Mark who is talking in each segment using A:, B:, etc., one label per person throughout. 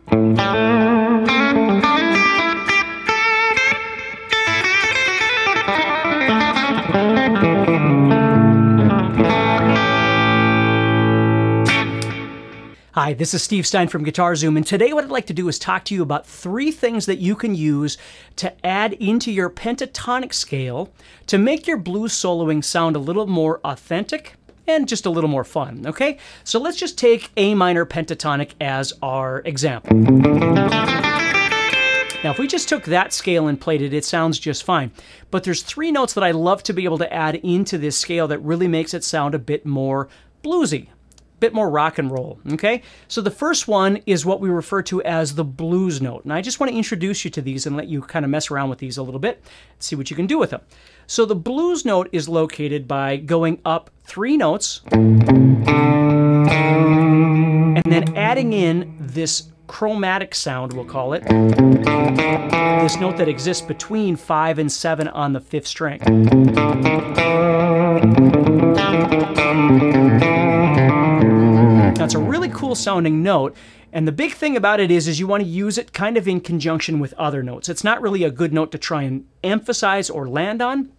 A: Hi, this is Steve Stein from GuitarZoom, and today what I'd like to do is talk to you about 3 things that you can use to add into your pentatonic scale to make your blues soloing sound a little more authentic and just a little more fun, okay? So let's just take A minor pentatonic as our example. Now, if we just took that scale and played it, it sounds just fine. But there's 3 notes that I love to be able to add into this scale that really makes it sound a bit more bluesy. Bit more rock and roll, okay? So the first one is what we refer to as the blues note. And I just want to introduce you to these and let you kind of mess around with these a little bit, see what you can do with them. So the blues note is located by going up 3 notes and then adding in this chromatic sound, we'll call it, this note that exists between 5 and 7 on the 5th string. Now, it's a really cool sounding note, and the big thing about it is you want to use it kind of in conjunction with other notes. It's not really a good note to try and emphasize or land on,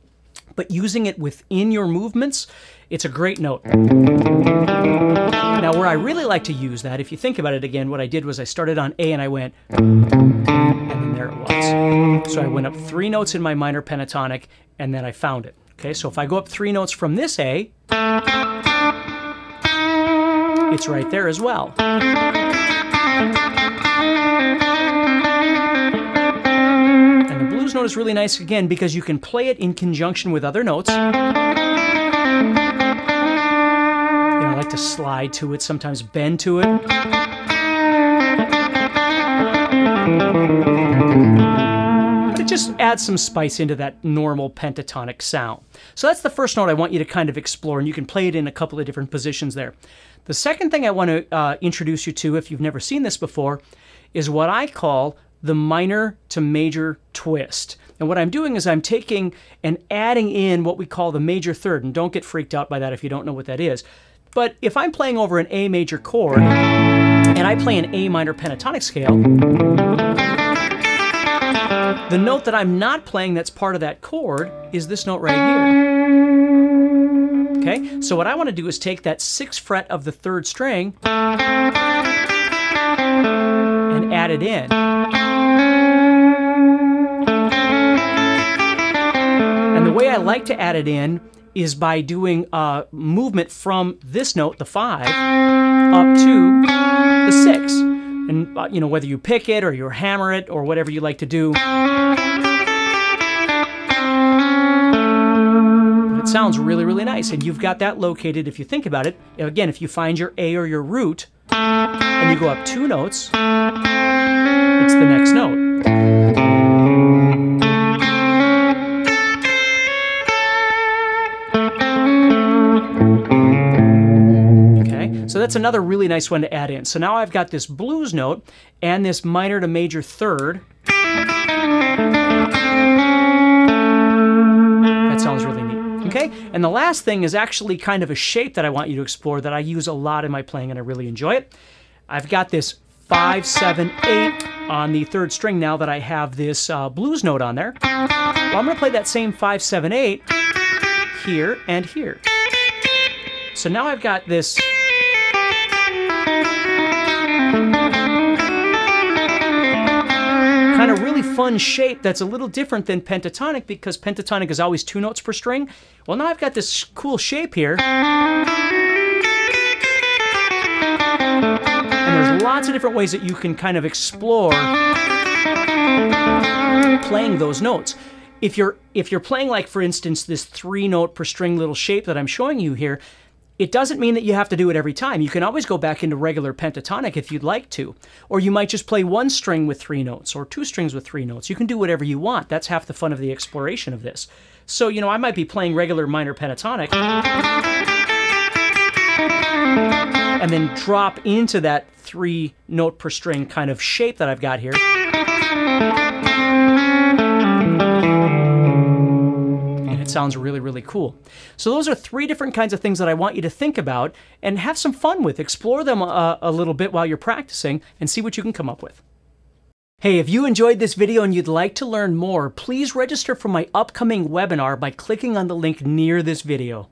A: but using it within your movements, it's a great note. Now, where I really like to use that, if you think about it again, what I did was I started on A and I went, and then there it was. So I went up 3 notes in my minor pentatonic, and then I found it. Okay, so if I go up 3 notes from this A, it's right there as well. And the blues note is really nice, again, because you can play it in conjunction with other notes. You know, I like to slide to it, sometimes bend to it. But it just adds some spice into that normal pentatonic sound. So that's the first note I want you to kind of explore, and you can play it in a couple of different positions there. The second thing I want to introduce you to, if you've never seen this before, is what I call the minor to major twist. And what I'm doing is I'm taking and adding in what we call the major third, and don't get freaked out by that if you don't know what that is. But if I'm playing over an A major chord, and I play an A minor pentatonic scale, the note that I'm not playing that's part of that chord is this note right here. Okay, so what I want to do is take that 6th fret of the 3rd string and add it in. And the way I like to add it in is by doing a movement from this note, the 5, up to the 6. And you know, whether you pick it or you hammer it or whatever you like to do, it sounds really, really nice. And you've got that located, if you think about it. Again, if you find your A or your root and you go up 2 notes, it's the next note. Okay, so that's another really nice one to add in. So now I've got this blues note and this minor to major third. That sounds really neat. Okay, and the last thing is actually kind of a shape that I want you to explore that I use a lot in my playing and I really enjoy it. I've got this 5, 7, 8 on the 3rd string now that I have this blues note on there. Well, I'm going to play that same 5, 7, 8 here and here. So now I've got this kind of really fun shape that's a little different than pentatonic, because pentatonic is always 2 notes per string. Well, now I've got this cool shape here. And there's lots of different ways that you can kind of explore playing those notes. If you're playing, like, for instance, this 3 note per string little shape that I'm showing you here, it doesn't mean that you have to do it every time. You can always go back into regular pentatonic if you'd like to. Or you might just play 1 string with 3 notes or 2 strings with 3 notes. You can do whatever you want. That's half the fun of the exploration of this. So, you know, I might be playing regular minor pentatonic and then drop into that 3 note per string kind of shape that I've got here. It sounds really, really cool. So those are 3 different kinds of things that I want you to think about and have some fun with. Explore them a little bit while you're practicing and see what you can come up with. Hey, if you enjoyed this video and you'd like to learn more, please register for my upcoming webinar by clicking on the link near this video.